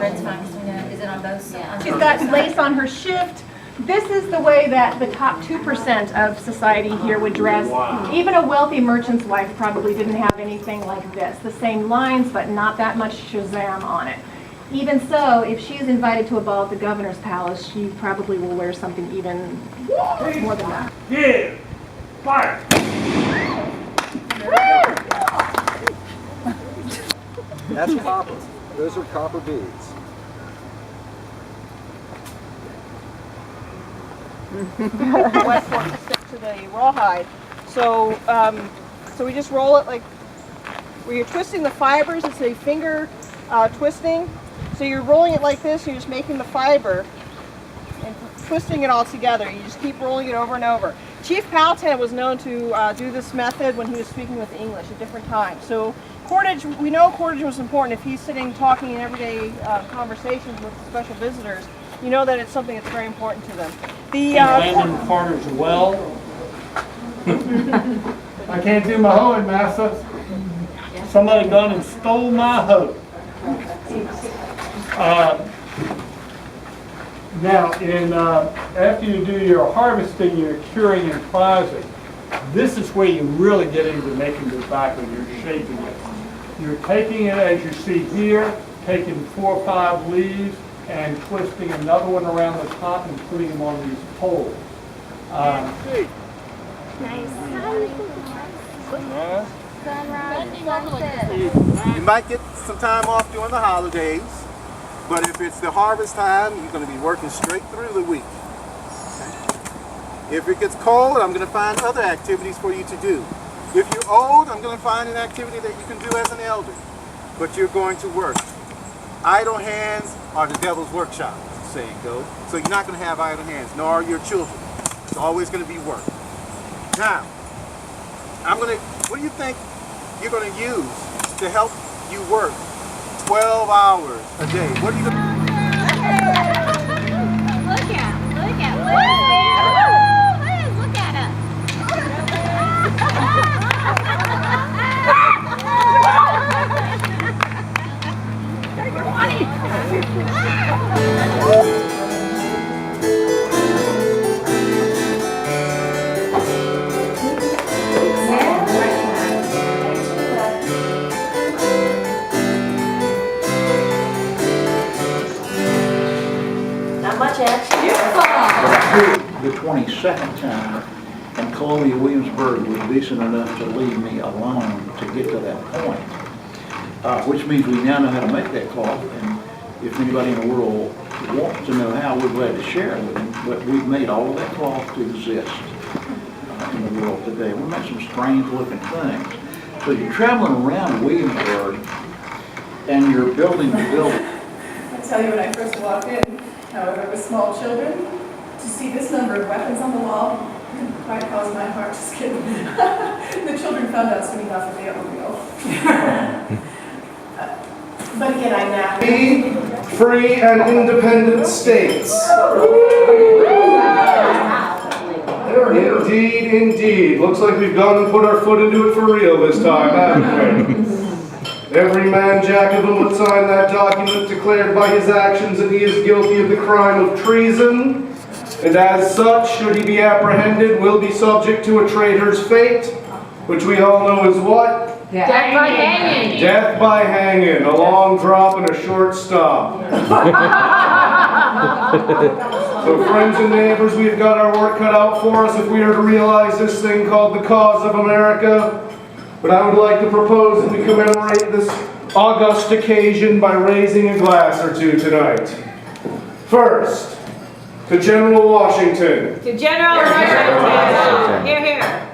Red's fine, because we know, is it on both sides? She's got lace on her shift. This is the way that the top 2% of society here would dress. Wow. Even a wealthy merchant's wife probably didn't have anything like this. The same lines, but not that much Shazam on it. Even so, if she is invited to a ball at the governor's palace, she probably will wear something even more than that. Yeah! Fire! That's copper. Those are copper beads. Wet fork to stick to the rawhide. So, so we just roll it like where you're twisting the fibers. It's a finger twisting. So you're rolling it like this. You're just making the fiber and twisting it all together. You just keep rolling it over and over. Chief Powhatan was known to do this method when he was speaking with the English at different times. So cordage, we know cordage was important. If he's sitting talking in everyday conversations with special visitors, you know that it's something that's very important to them. The Landon Carter's well. I can't do my hoeing, massa. Somebody gone and stole my hoe. Now, after you do your harvesting, your curing and prizing, this is where you really get into making tobacco. You're shaping it. You're taking it, as you see here, taking 4 or 5 leaves and twisting another one around the top and putting them on these poles. You might get some time off during the holidays, but if it's the harvest time, you're going to be working straight through the week. Okay? If it gets cold, I'm going to find other activities for you to do. If you're old, I'm going to find an activity that you can do as an elder, but you're going to work. Idle hands are the devil's workshop, as the saying goes. So you're not going to have idle hands, nor are your children. It's always going to be work. Now, what do you think you're going to use to help you work 12 hours a day? What are you going to Look at Liz, look at Not much action. The 22nd time, and Colonial Williamsburg was decent enough to leave me alone to get to that point, which means we now know how to make that cloth, and if anybody in the world wants to know how, we're glad to share it with them, but we've made all of that cloth to exist in the world today. We make some strange looking things. So you're traveling around Williamsburg, and you're building the building. I tell you, when I first walked in, however, with small children, to see this number of weapons on the wall didn't quite cause my heart to skip. The children found out soon enough that they are real. But again, I now... Free and independent states. Indeed, indeed. Looks like we've gone and put our foot into it for real this time, haven't we? Every man jack of them would sign that document declared by his actions that he is guilty of the crime of treason, and as such, should he be apprehended, will be subject to a traitor's fate, which we all know is what? Death by hanging. Death by hanging, a long drop and a short stop. So friends and neighbors, we've got our work cut out for us if we are to realize this thing called the cause of America. But I would like to propose that we commemorate this august occasion by raising a glass or two tonight. First, to General Washington. To General Washington. Here, here.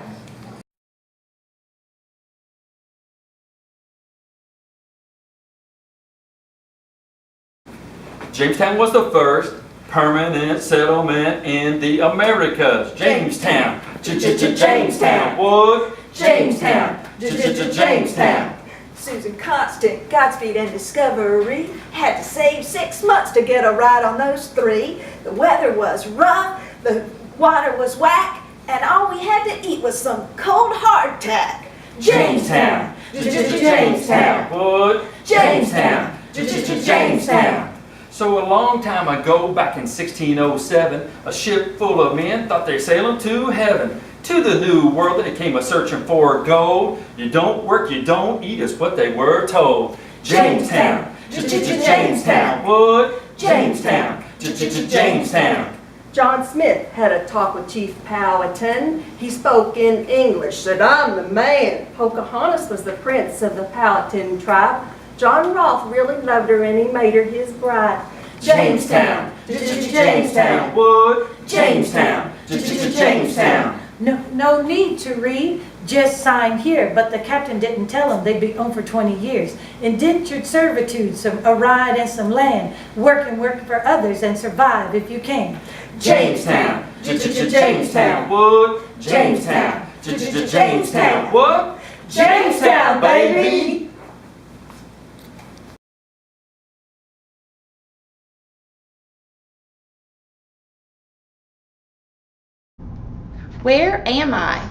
Jamestown was the first permanent settlement in the Americas. Jamestown. Jamestown. What? Jamestown. Jamestown. Susan Constant, Godspeed and Discovery had to save 6 months to get a ride on those 3. The weather was rough, the water was whack, and all we had to eat was some cold hardtack. Jamestown. Jamestown. What? Jamestown. Jamestown. So a long time ago, back in 1607, a ship full of men thought they sailing to heaven. To the new world they came a-searching for gold. You don't work, you don't eat is what they were told. Jamestown, Jamestown, what? Jamestown, Jamestown. John Smith had a talk with Chief Powhatan. He spoke in English, said, "I'm the man." Pocahontas was the prince of the Powhatan tribe. John Rolfe really loved her and he made her his bride. Jamestown, Jamestown, what? Jamestown, Jamestown. No need to read, just sign here. But the captain didn't tell them they'd be on for 20 years. Indentured servitude, a ride and some land. Work for others and survive if you can. Jamestown, Jamestown, what? Jamestown, Jamestown, what? Jamestown, baby! Where am I?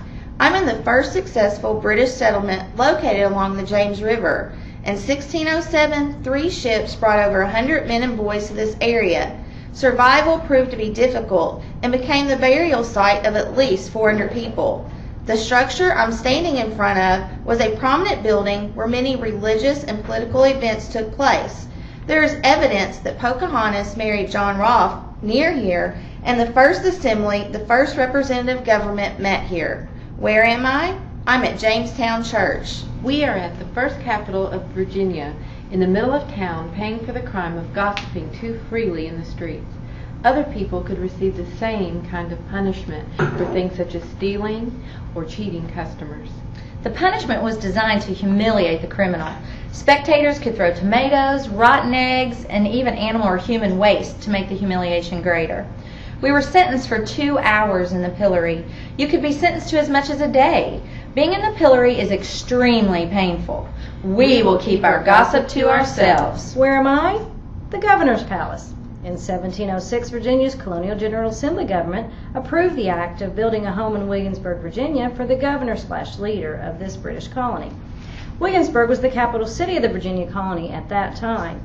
I'm in the first successful British settlement located along the James River. In 1607, 3 ships brought over 100 men and boys to this area. Survival proved to be difficult and became the burial site of at least 400 people. The structure I'm standing in front of was a prominent building where many religious and political events took place. There is evidence that Pocahontas married John Rolfe near here, and the first assembly, the first representative government met here. Where am I? I'm at Jamestown Church. We are at the first capital of Virginia, in the middle of town, paying for the crime of gossiping too freely in the streets. Other people could receive the same kind of punishment for things such as stealing or cheating customers. The punishment was designed to humiliate the criminal. Spectators could throw tomatoes, rotten eggs, and even animal or human waste to make the humiliation greater. We were sentenced for 2 hours in the pillory. You could be sentenced to as much as a day. Being in the pillory is extremely painful. We will keep our gossip to ourselves. Where am I? The governor's palace. In 1706, Virginia's Colonial General Assembly government approved the act of building a home in Williamsburg, Virginia for the governor/leader of this British colony. Williamsburg was the capital city of the Virginia colony at that time.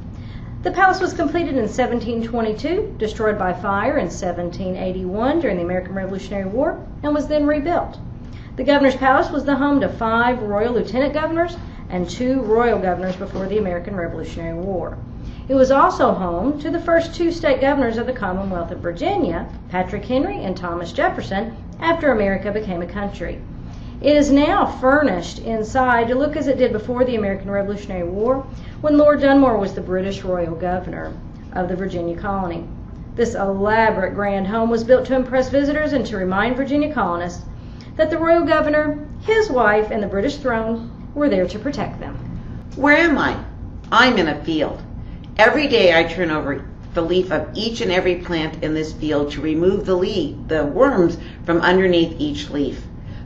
The palace was completed in 1722, destroyed by fire in 1781 during the American Revolutionary War, and was then rebuilt. The governor's palace was the home to 5 royal lieutenant governors and 2 royal governors before the American Revolutionary War. It was also home to the first 2 state governors of the Commonwealth of Virginia, Patrick Henry and Thomas Jefferson, after America became a country. It is now furnished inside to look as it did before the American Revolutionary War, when Lord Dunmore was the British royal governor of the Virginia colony. This elaborate grand home was built to impress visitors and to remind Virginia colonists that the royal governor, his wife, and the British throne were there to protect them. Where am I? I'm in a field. Every day I turn over the leaf of each and every plant in this field to remove the worms from underneath each leaf.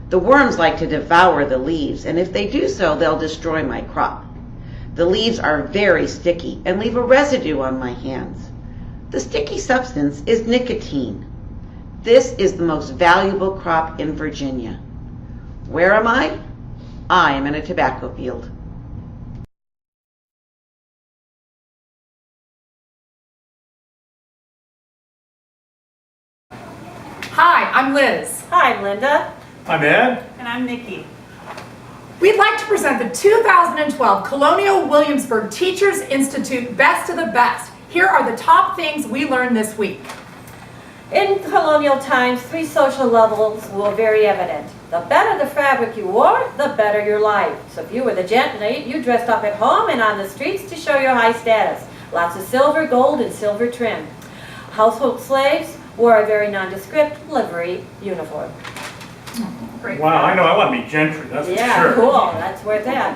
The worms like to devour the leaves, and if they do so, they'll destroy my crop. The leaves are very sticky and leave a residue on my hands. The sticky substance is nicotine. This is the most valuable crop in Virginia. Where am I? I am in a tobacco field. Hi, I'm Liz. Hi, Linda. I'm Ed. And I'm Nikki. We'd like to present the 2012 Colonial Williamsburg Teachers Institute Best of the Best. Here are the top things we learned this week. In colonial times, 3 social levels were very evident. The better the fabric you wore, the better your life. So if you were the gentleman, you dressed up at home and on the streets to show your high status. Lots of silver, gold, and silver trim. Household slaves wore a very nondescript livery uniform. Great. Wow, I know, I want to be gentry, that's for sure. Yeah, cool, that's where it's at.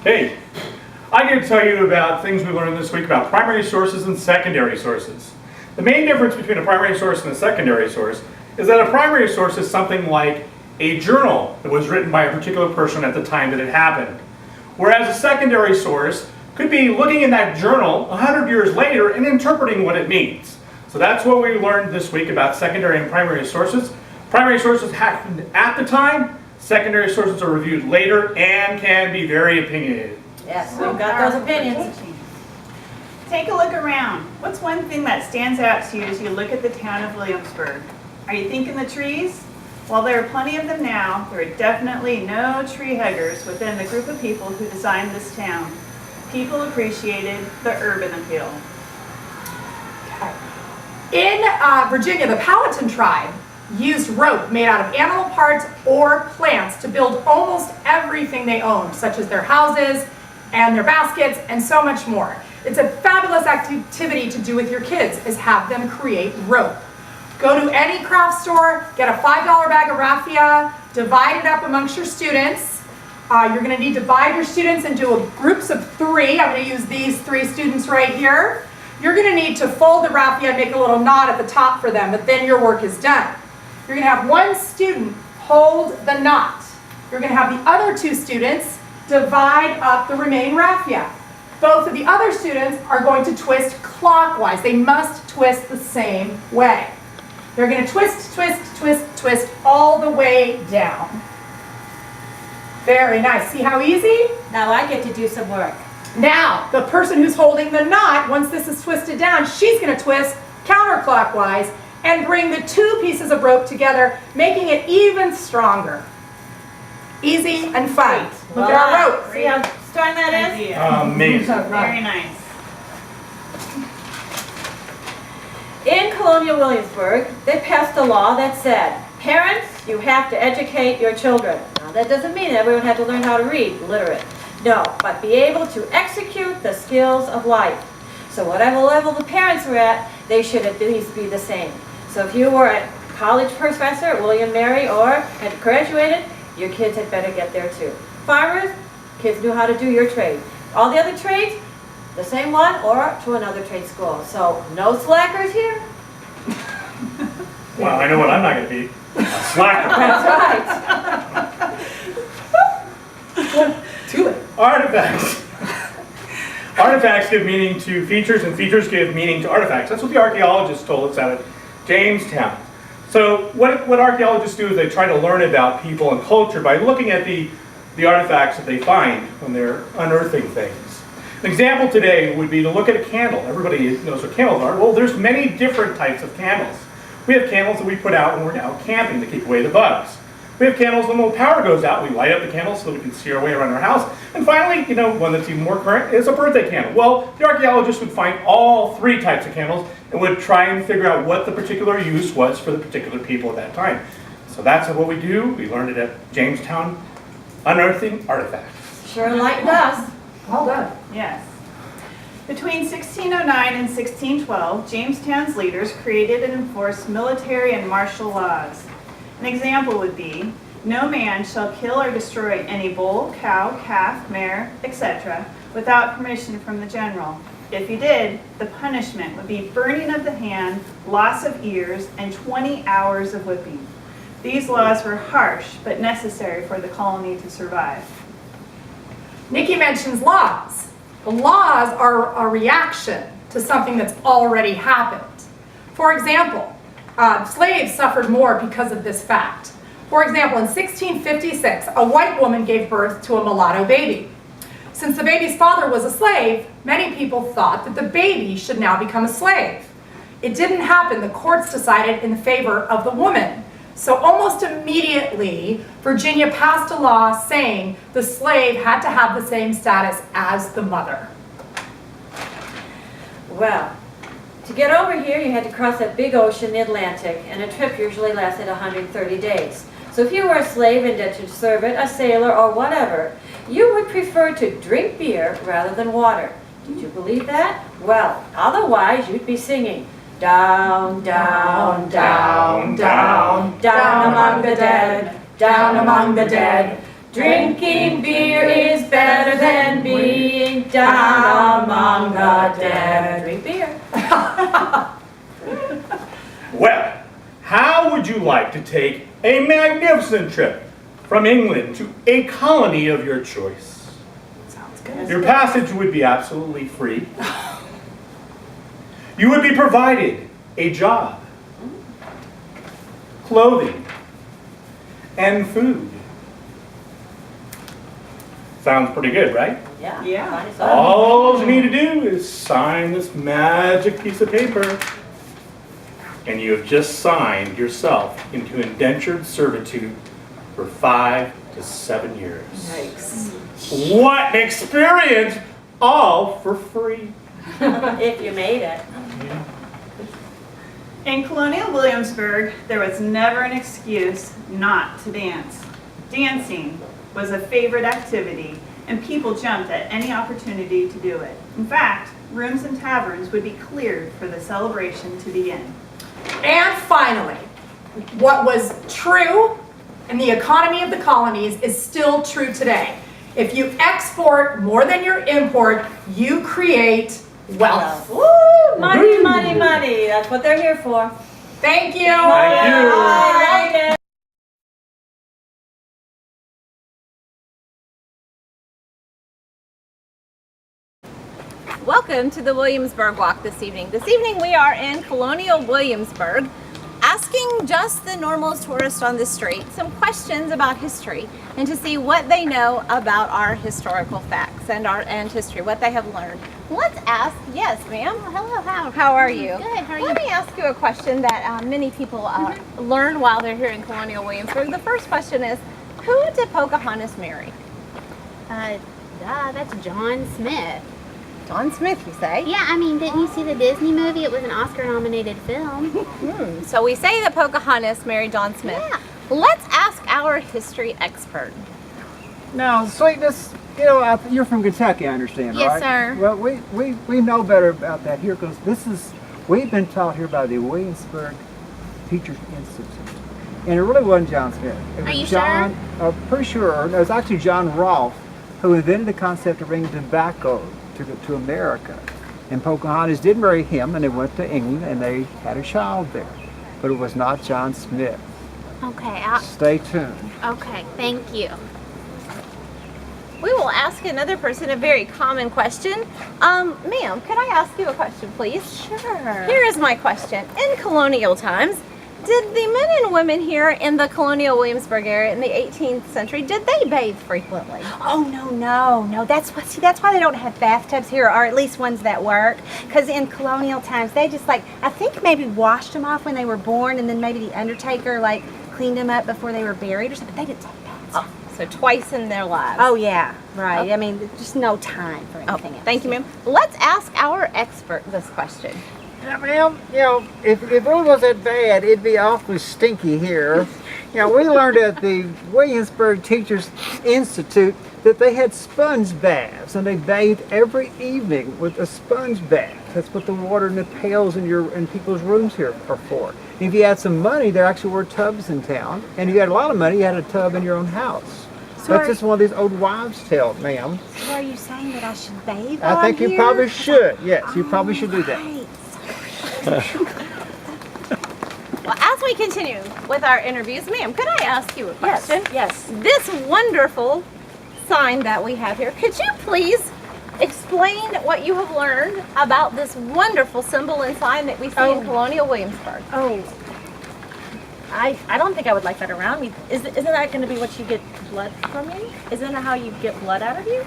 Hey, I'm going to tell you about things we learned this week about primary sources and secondary sources. The main difference between a primary source and a secondary source is that a primary source is something like a journal that was written by a particular person at the time that it happened. Whereas a secondary source could be looking in that journal 100 years later and interpreting what it means. So that's what we learned this week about secondary and primary sources. Primary sources happened at the time, secondary sources are reviewed later and can be very opinionated. Yes, we've got those opinions. Take a look around. What's one thing that stands out to you as you look at the town of Williamsburg? Are you thinking the trees? While there are plenty of them now, there are definitely no tree huggers within the group of people who designed this town. People appreciated the urban appeal. In Virginia, the Powhatan tribe used rope made out of animal parts or plants to build almost everything they owned, such as their houses and their baskets and so much more. It's a fabulous activity to do with your kids, is have them create rope. Go to any craft store, get a $5 bag of raffia, divide it up amongst your students. You're going to need to divide your students into groups of 3. I'm going to use these 3 students right here. You're going to need to fold the raffia and make a little knot at the top for them, but then your work is done. You're going to have one student hold the knot. You're going to have the other 2 students divide up the remaining raffia. Both of the other students are going to twist clockwise. They must twist the same way. They're going to twist, twist, twist, twist all the way down. Very nice. See how easy? Now I get to do some work. Now, the person who's holding the knot, once this is twisted down, she's going to twist counterclockwise and bring the 2 pieces of rope together, making it even stronger. Easy and fun. Look at our rope. See how strong that is? Amazing. Very nice. In Colonial Williamsburg, they passed a law that said, parents, you have to educate your children. Now that doesn't mean everyone had to learn how to read, literate. No, but be able to execute the skills of life. So whatever level the parents were at, they should at least be the same. So if you were a college professor at William Mary or had graduated, your kids had better get there too. Farmers, kids knew how to do your trade. All the other trades, the same one or to another trade school. So no slackers here. Well, I know what I'm not going to be. A slacker. That's right. Too late. Artifacts. Artifacts give meaning to features, and features give meaning to artifacts. That's what the archaeologists told us out at Jamestown. So what archaeologists do is they try to learn about people and culture by looking at the artifacts that they find when they're unearthing things. An example today would be to look at a candle. Everybody knows what candles are. Well, there's many different types of candles. We have candles that we put out when we're out camping to keep away the bugs. We have candles when the power goes out. We light up the candles so that we can see our way around our house. And finally, one that's even more current is a birthday candle. Well, the archaeologists would find all 3 types of candles and would try and figure out what the particular use was for the particular people at that time. So that's what we do. We learned it at Jamestown, unearthing artifacts. Sure enlightened us. Well done. Yes. Between 1609 and 1612, Jamestown's leaders created and enforced military and martial laws. An example would be, no man shall kill or destroy any bull, cow, calf, mare, etc. without permission from the general. If he did, the punishment would be burning of the hand, loss of ears, and 20 hours of whipping. These laws were harsh, but necessary for the colony to survive. Nikki mentions laws. The laws are a reaction to something that's already happened. For example, slaves suffered more because of this fact. For example, in 1656, a white woman gave birth to a mulatto baby. Since the baby's father was a slave, many people thought that the baby should now become a slave. It didn't happen. The courts decided in favor of the woman. So almost immediately, Virginia passed a law saying the slave had to have the same status as the mother. Well, to get over here, you had to cross that big ocean, the Atlantic, and a trip usually lasted 130 days. So if you were a slave indentured servant, a sailor, or whatever, you would prefer to drink beer rather than water. Did you believe that? Well, otherwise you'd be singing, down, down, down, down, down among the dead, down among the dead. Drinking beer is better than being down among the dead. Drink beer. Well, how would you like to take a magnificent trip from England to a colony of your choice? Sounds good. Your passage would be absolutely free. You would be provided a job, clothing, and food. Sounds pretty good, right? Yeah. All you need to do is sign this magic piece of paper, and you have just signed yourself into indentured servitude for 5 to 7 years. Yikes. What an experience! All for free. If you made it. In Colonial Williamsburg, there was never an excuse not to dance. Dancing was a favorite activity, and people jumped at any opportunity to do it. In fact, rooms and taverns would be cleared for the celebration to begin. And finally, what was true in the economy of the colonies is still true today. If you export more than you import, you create wealth. Woo! Money, money, money. That's what they're here for. Thank you. Thank you. Bye. Welcome to the Williamsburg Walk this evening. This evening we are in Colonial Williamsburg, asking just the normal tourist on the street some questions about history and to see what they know about our historical facts and history, what they have learned. Let's ask, yes ma'am, hello, how are you? Good, how are you? Let me ask you a question that many people learn while they're here in Colonial Williamsburg. The first question is, who did Pocahontas marry? That's John Smith. John Smith, you say? Yeah, I mean, didn't you see the Disney movie? It was an Oscar-nominated film. So we say that Pocahontas married John Smith. Yeah. Let's ask our history expert. Now, Sweetness, you know, you're from Kentucky, I understand, Yes, right? sir. Well, we know better about that here because we've been taught here by the Williamsburg Teachers Institute. And it really wasn't John Smith. It was Are you John, sure? Pretty sure. It was actually John Rolfe who invented the concept of bringing tobacco to America. And Pocahontas did marry him, and they went to England, and they had a child there. But it was not John Smith. Okay, Stay tuned. okay, thank you. We will ask another person a very common question. Ma'am, could I ask you a question, please? Sure. Here is my question. In colonial times, did the men and women here in the Colonial Williamsburg area in the 18th century, did they bathe frequently? Oh, no. That's why they don't have bathtubs here, or at least ones that work. Because in colonial times, they just I think maybe washed them off when they were born, and then maybe the undertaker cleaned them up before they were buried or something. They didn't take baths. Oh, so twice in their lives. Oh, yeah, right. Oh. I mean, just no time for anything else. Thank you, ma'am. Let's ask our expert this question. Yeah, ma'am, you know, if it really was that bad, it'd be awfully stinky here. You know, we learned at the Williamsburg Teachers Institute that they had sponge baths, and they bathed every evening with a sponge bath. That's what the water in the pails in people's rooms here are for. And if you had some money, there actually were tubs in town, and if you had a lot of money, you had a tub in your own house. So That's just one of these old wives' tales, ma'am. So are you saying that I should bathe I think you here? probably should. Yes, you probably should do that. Well, as we continue with our interviews, ma'am, could I ask you a question? Yes. This wonderful sign that we have here, could you please explain what you have learned about this wonderful symbol and sign that we see in Colonial Williamsburg? Oh, I don't think I would like that around me. Isn't that going to be what you get blood from you? Isn't that how you get blood out of you?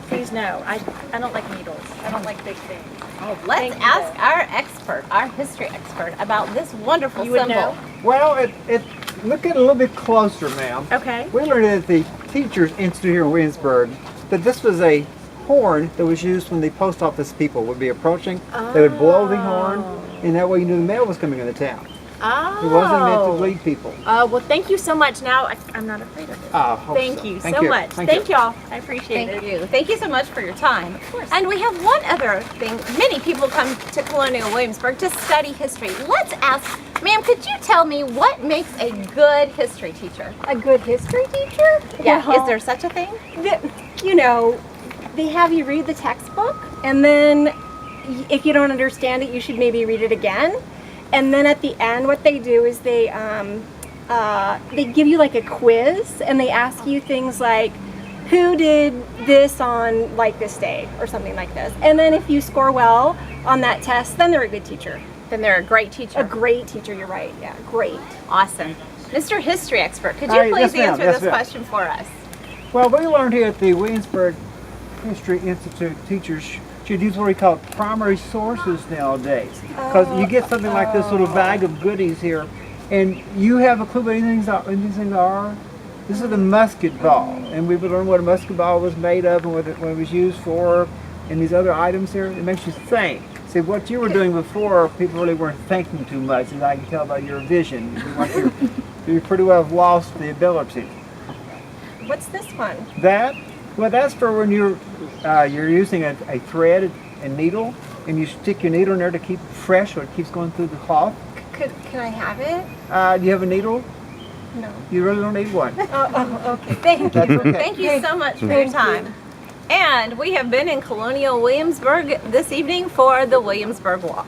Please no. I don't like needles. I don't like big things. Oh, let's ask our expert, our history expert, about this wonderful You would symbol. know? Well, look at it a little bit closer, ma'am. Okay. We learned at the Teachers Institute here in Williamsburg that this was a horn that was used when the post office people would be approaching. They would blow the horn, and that way you knew the mail was coming into town. Oh. It wasn't meant to lead people. Well, thank you so much. Now I'm not afraid of it. Thank you so much. Thank y'all. I appreciate it. Thank you so much for your time. Of course. And we have one other thing. Many people come to Colonial Williamsburg to study history. Let's ask, ma'am, could you tell me what makes a good history teacher? A good history teacher? Yeah, Well, is there such a thing? They have you read the textbook, and then if you don't understand it, you should maybe read it again. And then at the end, what they do is they give you a quiz, and they ask you things like, who did this on this day, or something like this. And then if you score well on that test, then they're a good teacher. Then they're a great teacher. A great teacher, you're right. Yeah, great. Awesome. Mr. History Expert, could you please yes, ma'am. answer Yes, this ma'am. question for us? Well, we learned here at the Williamsburg History Institute teachers should use what we call primary sources nowadays. Because you get something like this little bag of goodies here, and you have a clue what these things are. This is a musket ball, and we've learned what a musket ball was made of and what it was used for, and these other items here. It makes you think. See, what you were doing before, people really weren't thinking too much, as I can tell by your vision. You pretty well have lost the ability. What's this one? That? Well, that's for when you're using a thread and needle, and you stick your needle in there to keep it fresh so it keeps going through the cloth. Can I have it? Do you have a needle? No. You really don't need one. Okay. Thank you. That's okay. Thank you so much for your time. And we have been in Colonial Williamsburg this evening for the Williamsburg Walk.